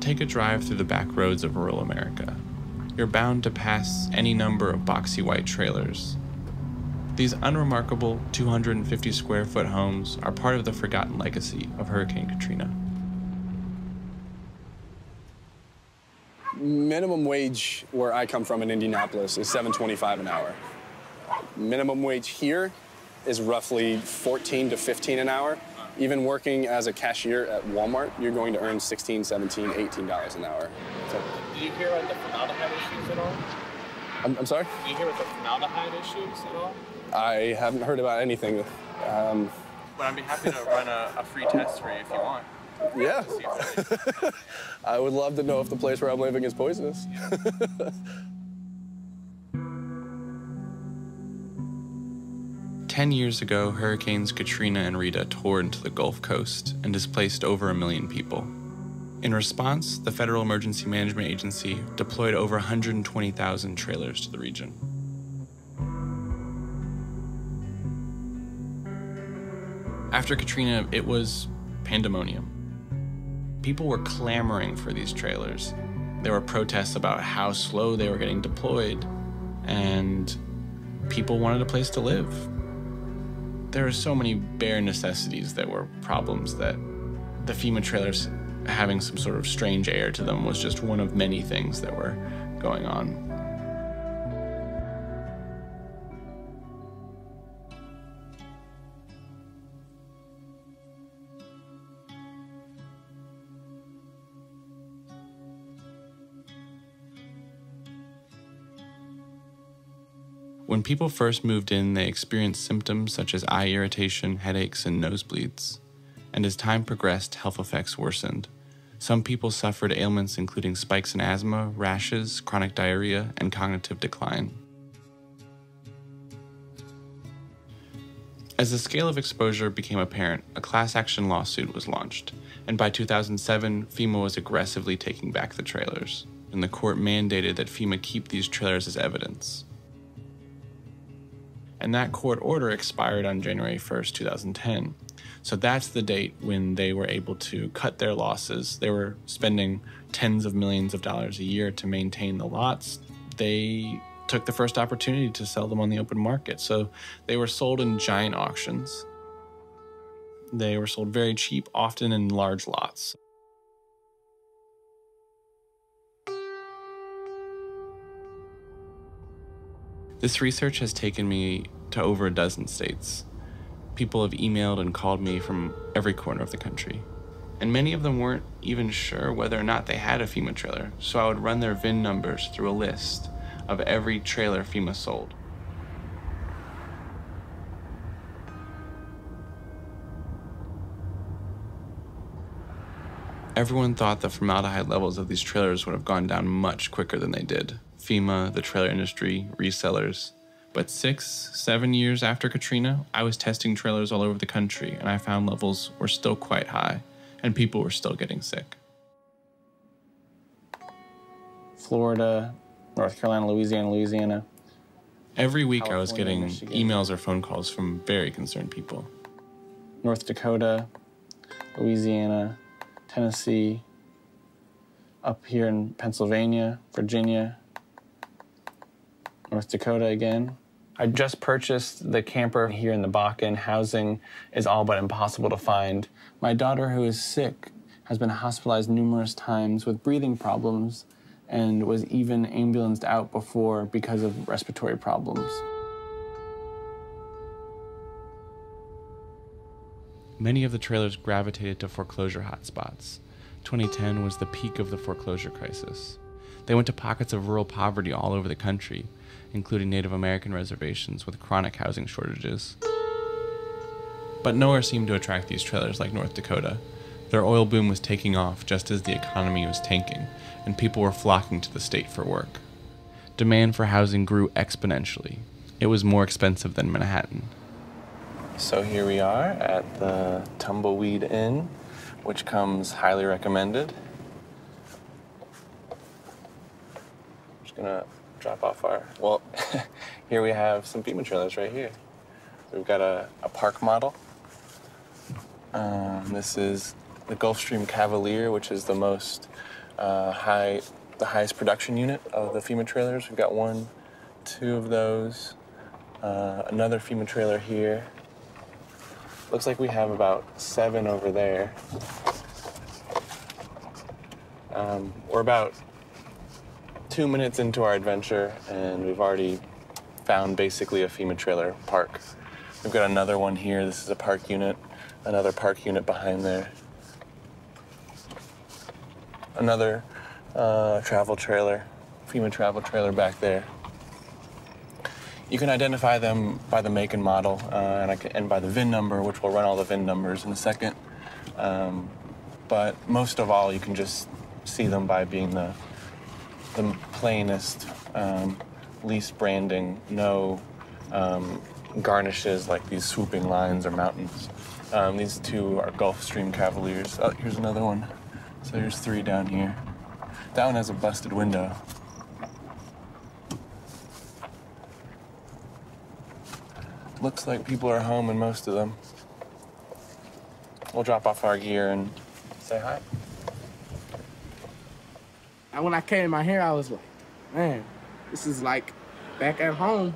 Take a drive through the back roads of rural America. You're bound to pass any number of boxy white trailers. These unremarkable 250 square foot homes are part of the forgotten legacy of Hurricane Katrina. Minimum wage where I come from in Indianapolis is $7.25 an hour. Minimum wage here is roughly $14 to $15 an hour. Even working as a cashier at Walmart, you're going to earn $16, $17, $18 an hour. So, did you hear about the formaldehyde issues at all? I'm sorry? Did you hear about the formaldehyde issues at all? I haven't heard about anything. But I'd be happy to run a free test for you if you want. Yeah. I would love to know if the place where I'm living is poisonous. Yeah. 10 years ago, Hurricanes Katrina and Rita tore into the Gulf Coast and displaced over 1 million people. In response, the Federal Emergency Management Agency deployed over 120,000 trailers to the region. After Katrina, it was pandemonium. People were clamoring for these trailers. There were protests about how slow they were getting deployed, and people wanted a place to live. There were so many bare necessities that were problems that the FEMA trailers having some sort of strange air to them was just one of many things that were going on. When people first moved in, they experienced symptoms such as eye irritation, headaches, and nosebleeds. And as time progressed, health effects worsened. Some people suffered ailments including spikes in asthma, rashes, chronic diarrhea, and cognitive decline. As the scale of exposure became apparent, a class action lawsuit was launched, and by 2007, FEMA was aggressively taking back the trailers, and the court mandated that FEMA keep these trailers as evidence. And that court order expired on January 1st, 2010. So that's the date when they were able to cut their losses. They were spending tens of millions of dollars a year to maintain the lots. They took the first opportunity to sell them on the open market. So they were sold in giant auctions. They were sold very cheap, often in large lots. This research has taken me to over a dozen states. People have emailed and called me from every corner of the country. And many of them weren't even sure whether or not they had a FEMA trailer, so I would run their VIN numbers through a list of every trailer FEMA sold. Everyone thought the formaldehyde levels of these trailers would have gone down much quicker than they did. FEMA, the trailer industry, resellers. But 6-7 years after Katrina, I was testing trailers all over the country, and I found levels were still quite high, and people were still getting sick. Florida, North Carolina, Louisiana. Every week I was California, getting Michigan. emails or phone calls from very concerned people. North Dakota, Louisiana, Tennessee, up here in Pennsylvania, Virginia, North Dakota again. I just purchased the camper here in the Bakken. Housing is all but impossible to find. My daughter, who is sick, has been hospitalized numerous times with breathing problems and was even ambulanced out before because of respiratory problems. Many of the trailers gravitated to foreclosure hotspots. 2010 was the peak of the foreclosure crisis. They went to pockets of rural poverty all over the country, including Native American reservations with chronic housing shortages. But nowhere seemed to attract these trailers like North Dakota. Their oil boom was taking off just as the economy was tanking, and people were flocking to the state for work. Demand for housing grew exponentially. It was more expensive than Manhattan. So here we are at the Tumbleweed Inn, which comes highly recommended. Just gonna drop off our, well, here we have some FEMA trailers right here. We've got a park model. This is the Gulfstream Cavalier, which is the most the highest production unit of the FEMA trailers. We've got 1, 2 of those. Another FEMA trailer here. Looks like we have about 7 over there. We're about 2 minutes into our adventure, and we've already found basically a FEMA trailer park. We've got another one here. This is a park unit. Another park unit behind there. Another travel trailer, FEMA travel trailer back there. You can identify them by the make and model and by the VIN number, which we'll run all the VIN numbers in a second. But most of all, you can just see them by being the plainest, least branding, no garnishes like these swooping lines or mountains. These 2 are Gulfstream Cavaliers. Oh, here's another one. So there's 3 down here. That one has a busted window. Looks like people are home in most of them. We'll drop off our gear and say hi. And when I came out here, I was like, man, this is like back at home.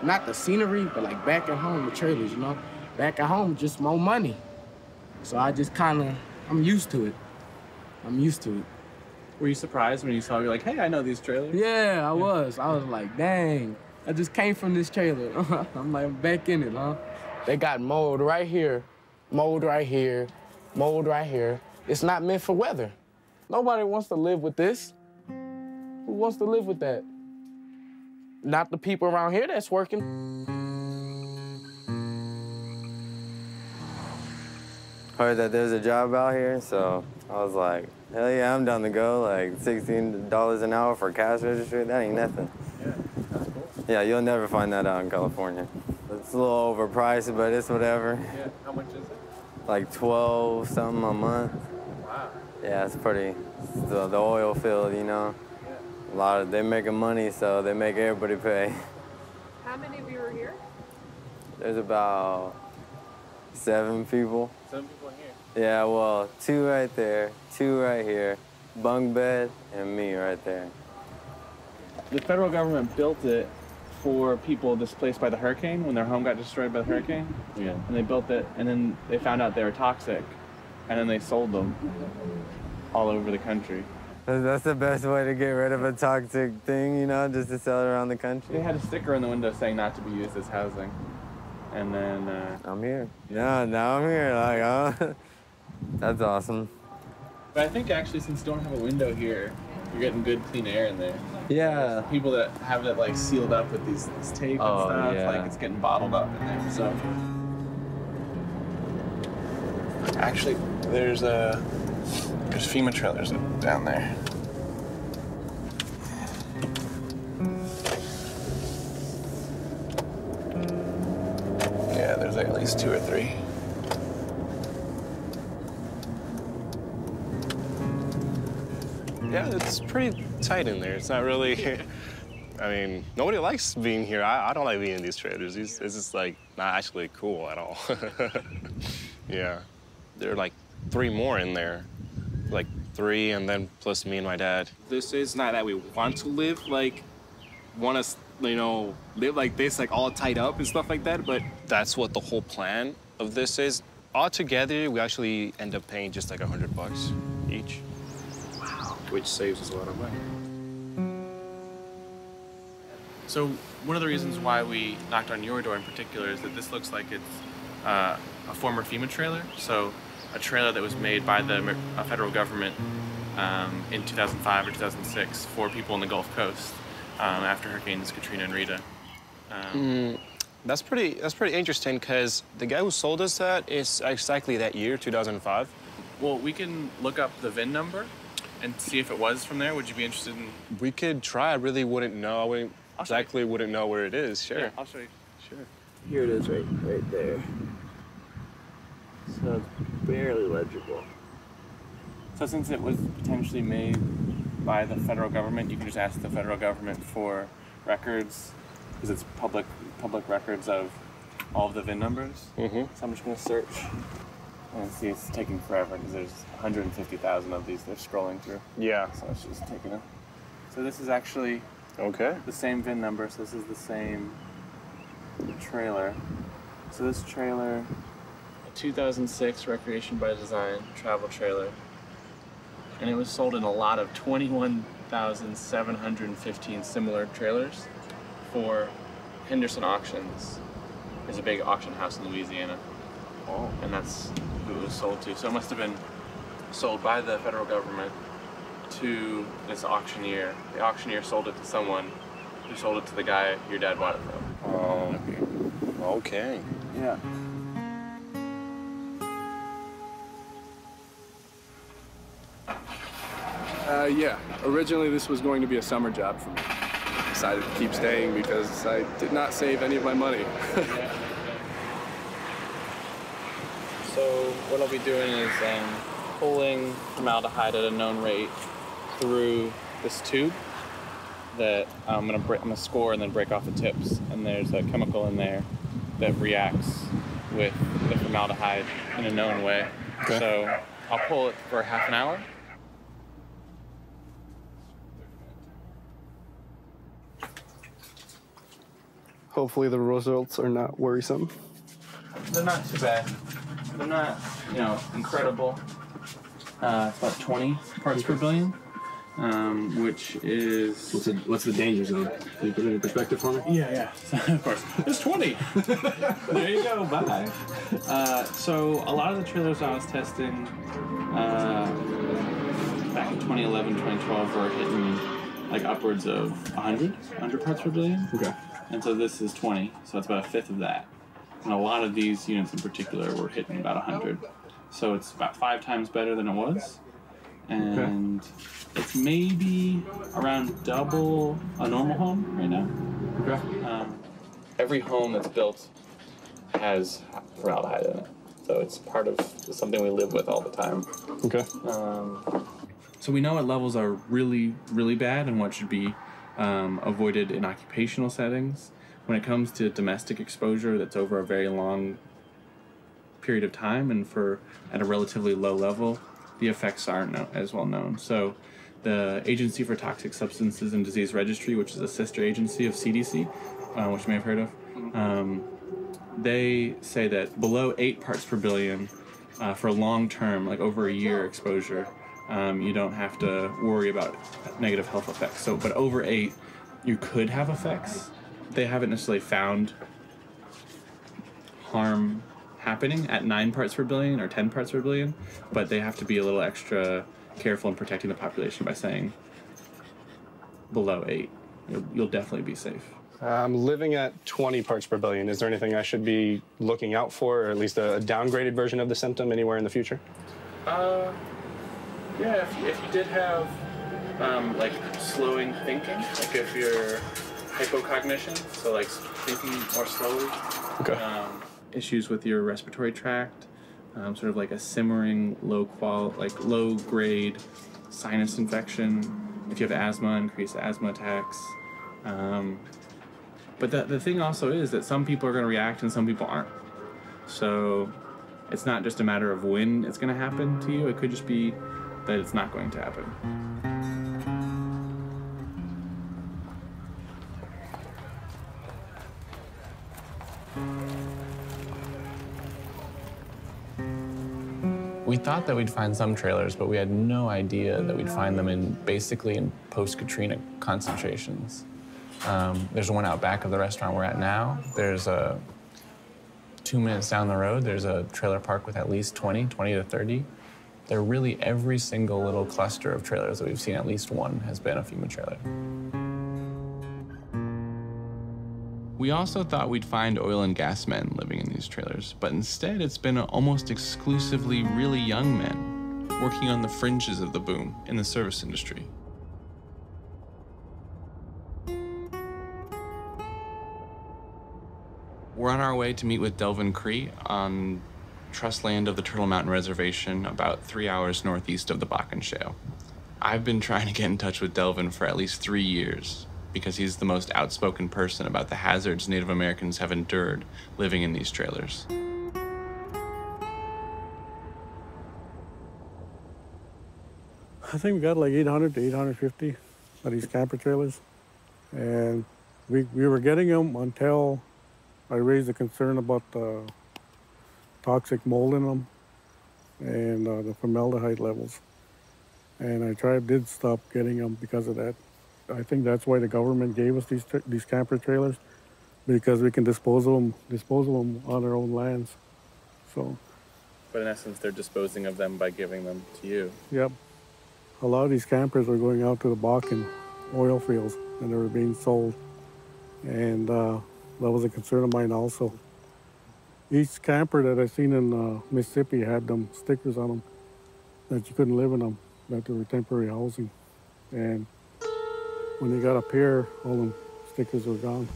Not the scenery, but like back at home, the trailers, you know? Back at home, just more money. So I just I'm used to it. I'm used to it. Were you surprised when you saw, you're like, hey, I know these trailers? Yeah, I was. I was like, dang, I just came from this trailer. I'm like, I'm back in it, huh? They got mold right here, mold right here, mold right here. It's not meant for weather. Nobody wants to live with this. Who wants to live with that? Not the people around here that's working. Heard that there's a job out here, so I was like, hell yeah, I'm down to go. Like $16 an hour for cash registry, that ain't nothing. Yeah, that's cool. Yeah, you'll never find that out in California. It's a little overpriced, but it's whatever. Yeah, how much is it? Like 12 something a month. Wow. Yeah, it's pretty, it's the oil field, you know. Yeah. They're making money, so they make everybody pay. How many of you are here? There's about 7 people. 7 people here. Yeah, well, 2 right there, 2 right here, bunk bed, and me right there. The federal government built it for people displaced by the hurricane when their home got destroyed by the hurricane. Yeah. And they built it, and then they found out they were toxic, and then they sold them all over the country. That's the best way to get rid of a toxic thing, you know, just to sell it around the country. They had a sticker in the window saying not to be used as housing. And then, I'm here. Yeah, now I'm here, like, that's awesome. but I think actually since you don't have a window here, you're getting good clean air in there. Yeah. People that have it like sealed up with this tape and stuff, yeah. like it's getting bottled up in there, so. Actually, there's FEMA trailers down there. Yeah, there's like at least 2 or 3. Yeah, it's pretty tight in there. It's not really, I mean, nobody likes being here. I don't like being in these trailers. It's just like not actually cool at all. Yeah, there are like 3 more in there. Like 3 and then plus me and my dad. This is not that we want to live like, want to, you know, live like this, like all tied up and stuff like that, but That's what the whole plan of this is. Altogether, we actually end up paying just like $100 each. which saves us a lot of money. So one of the reasons why we knocked on your door in particular is that this looks like it's a former FEMA trailer. So a trailer that was made by the federal government in 2005 or 2006 for people in the Gulf Coast after Hurricanes Katrina and Rita. That's pretty interesting because the guy who sold us that is exactly that year, 2005. Well, we can look up the VIN number and see if it was from there. Would you be interested in? We could try. I really wouldn't know. Wouldn't know where it is. Sure. Yeah, I'll show you. Sure. Here it is right there. So it's barely legible. So since it was potentially made by the federal government, you can just ask the federal government for records, because it's public records of all of the VIN numbers. Mm-hmm. So I'm just gonna search. And see, it's taking forever because there's 150,000 of these they're scrolling through. Yeah. So it's just taking a... So this is actually Okay. the same VIN number, so this is the same trailer. So this trailer, a 2006 Recreation by Design travel trailer, and it was sold in a lot of 21,715 similar trailers for Henderson Auctions. There's a big auction house in Louisiana. Oh. And that's who it was sold to. So it must have been sold by the federal government to this auctioneer. The auctioneer sold it to someone who sold it to the guy your dad bought it from. Oh. Okay. Yeah. Yeah. Originally, this was going to be a summer job for me. I decided to keep staying because I did not save any of my money. So what I'll be doing is pulling formaldehyde at a known rate through this tube that I'm gonna score and then break off the tips. And there's a chemical in there that reacts with the formaldehyde in a known way. Okay. So I'll pull it for half an hour. Hopefully the results are not worrisome. They're not too bad. They're not, incredible. It's about 20 parts per billion, which is... What's the danger zone? Can you put it in perspective for me? Yeah. Of course. It's 20. There you go. Bye. So a lot of the trailers I was testing back in 2011, 2012 were hitting like upwards of 100 parts per billion. Okay. And so this is 20, so it's about a fifth of that. And a lot of these units in particular were hitting about 100. So it's about 5 times better than it was. And it's maybe around double a normal home right now. Okay. Every home that's built has formaldehyde in it. So it's part of something we live with all the time. Okay. So we know what levels are really, really bad and what should be avoided in occupational settings. When it comes to domestic exposure that's over a very long period of time and at a relatively low level, the effects aren't as well known. So the Agency for Toxic Substances and Disease Registry, which is a sister agency of CDC, which you may have heard of, they say that below 8 parts per billion for long-term, like over a year exposure, you don't have to worry about negative health effects. So, but over 8, you could have effects. They haven't necessarily found harm happening at 9 parts per billion or 10 parts per billion, but they have to be a little extra careful in protecting the population by saying below 8. You'll definitely be safe. I'm living at 20 parts per billion. Is there anything I should be looking out for, or at least a downgraded version of the symptom anywhere in the future? Yeah, if you did have like slowing thinking, like if you're hypocognition, so like thinking more slowly. Okay. Issues with your respiratory tract, sort of like a simmering low grade sinus infection. If you have asthma, increased asthma attacks. But the thing also is that some people are going to react and some people aren't. So it's not just a matter of when it's going to happen to you. It could just be that it's not going to happen. We thought that we'd find some trailers, but we had no idea that we'd find them in post-Katrina concentrations. There's one out back of the restaurant we're at now. There's 2 minutes down the road, there's a trailer park with at least 20 to 30. They're really every single little cluster of trailers that we've seen, at least one has been a FEMA trailer. We also thought we'd find oil and gas men living in these trailers, but instead it's been almost exclusively really young men working on the fringes of the boom in the service industry. We're on our way to meet with Delvin Cree on trust land of the Turtle Mountain Reservation, about 3 hours northeast of the Bakken Shale. I've been trying to get in touch with Delvin for at least 3 years because he's the most outspoken person about the hazards Native Americans have endured living in these trailers. I think we got like 800 to 850 of these camper trailers. And we were getting them until I raised a concern about the toxic mold in them and the formaldehyde levels. And I did stop getting them because of that. I think that's why the government gave us these camper trailers, because we can dispose of them on our own lands. So. But in essence, they're disposing of them by giving them to you. Yep. A lot of these campers were going out to the Bakken oil fields and they were being sold. And that was a concern of mine also. Each camper that I seen in Mississippi had them stickers on them that you couldn't live in them, that they were temporary housing. And when they got up here, all them stickers were gone.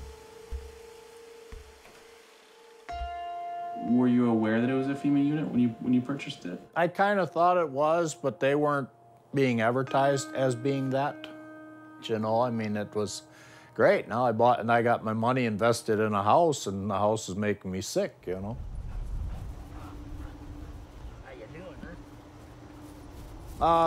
Were you aware that it was a FEMA unit when you purchased it? I kind of thought it was, but they weren't being advertised as being that. You know, I mean, it was great. Now I bought and I got my money invested in a house, and the house is making me sick, you know. How you doing,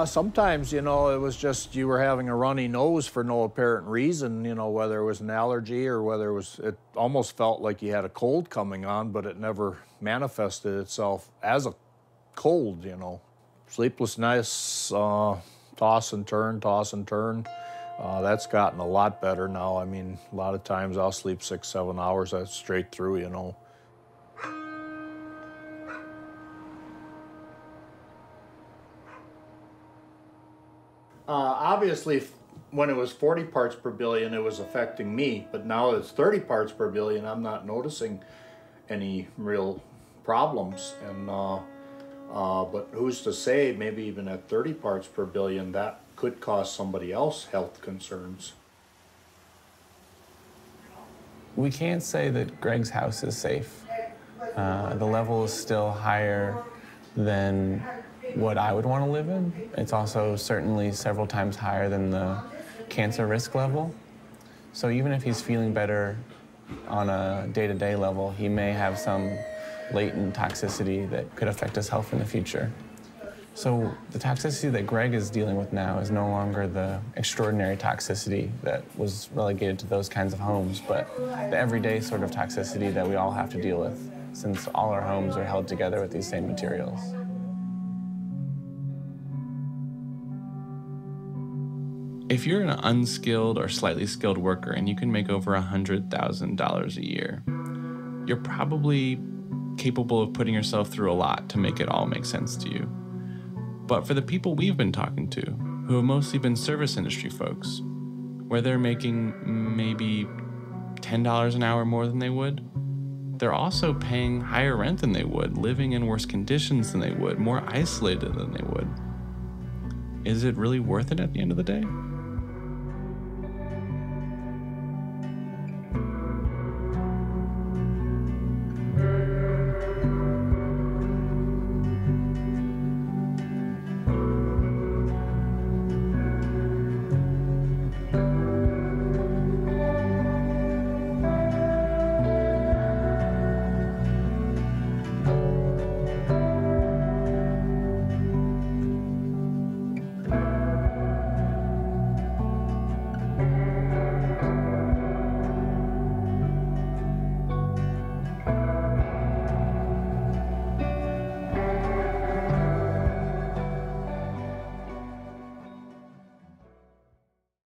Sometimes, you know, it was just you were having a runny nose for no apparent reason, you know, whether it was an allergy or whether it almost felt like you had a cold coming on, but it never manifested itself as a cold, you know. Sleepless nights, toss and turn, toss and turn. That's gotten a lot better now. I mean, a lot of times I'll sleep 6, 7 hours straight through, you know. Obviously, when it was 40 parts per billion, it was affecting me, but now it's 30 parts per billion, I'm not noticing any real problems. And but who's to say, maybe even at 30 parts per billion, that could cause somebody else health concerns. We can't say that Greg's house is safe. The level is still higher than what I would want to live in. It's also certainly several times higher than the cancer risk level. So even if he's feeling better on a day-to-day level, he may have some latent toxicity that could affect his health in the future. So the toxicity that Greg is dealing with now is no longer the extraordinary toxicity that was relegated to those kinds of homes, but the everyday sort of toxicity that we all have to deal with, since all our homes are held together with these same materials. If you're an unskilled or slightly skilled worker and you can make over $100,000 a year, you're probably capable of putting yourself through a lot to make it all make sense to you. But for the people we've been talking to, who have mostly been service industry folks, where they're making maybe $10 an hour more than they would, they're also paying higher rent than they would, living in worse conditions than they would, more isolated than they would. Is it really worth it at the end of the day?